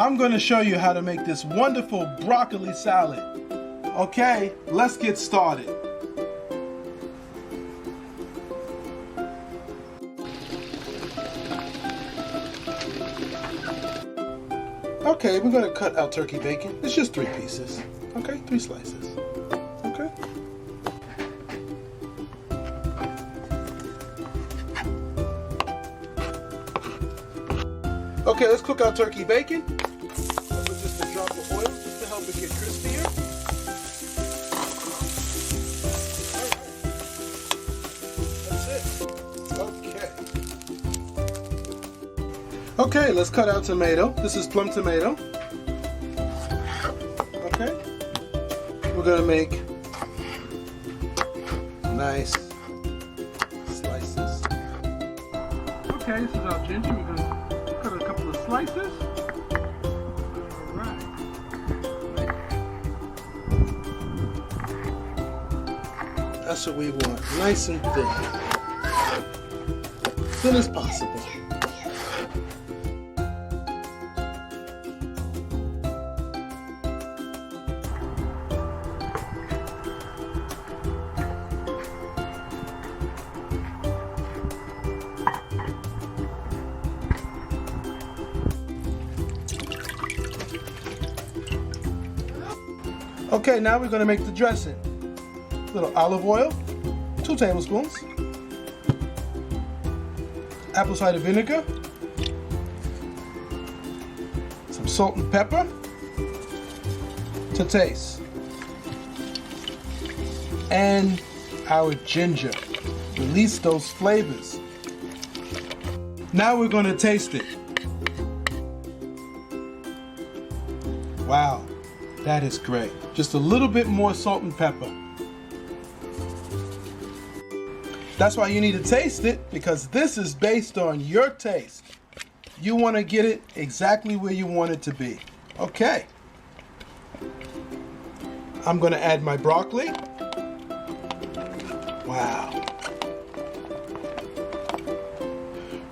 I'm going to show you how to make this wonderful broccoli salad. Okay, let's get started. Okay, we're going to cut our turkey bacon. It's just 3 pieces. Okay, 3 slices. Okay. Okay, let's cook our turkey bacon. I'll put just a drop of oil just to help it get crispier. Alright. That's it. Okay. Okay, let's cut our tomato. This is plum tomato. Okay. We're gonna make nice slices. Okay, this is our ginger. We're gonna cut a couple of slices. Alright. That's what we want. Nice and thin. Thin as possible. Okay, now we're going to make the dressing. A little olive oil, 2 tablespoons. Apple cider vinegar. Some salt and pepper to taste. And our ginger. Release those flavors. Now we're going to taste it. Wow, that is great. Just a little bit more salt and pepper. That's why you need to taste it, because this is based on your taste. You want to get it exactly where you want it to be. Okay. I'm going to add my broccoli. Wow.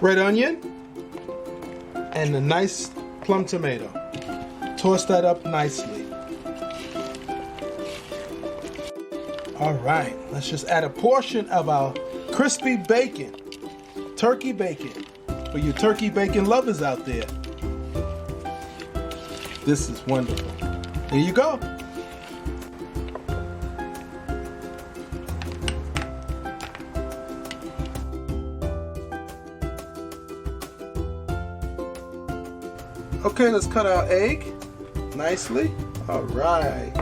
Red onion and a nice plum tomato. Toss that up nicely. All right, let's just add a portion of our crispy bacon, turkey bacon, for you turkey bacon lovers out there. This is wonderful. Here you go. Okay, let's cut our egg nicely. All right.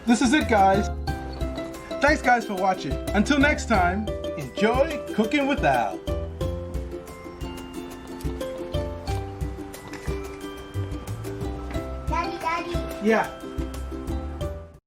This is it, guys. Thanks, guys, for watching. Until next time, enjoy cooking with Al. Daddy. Yeah.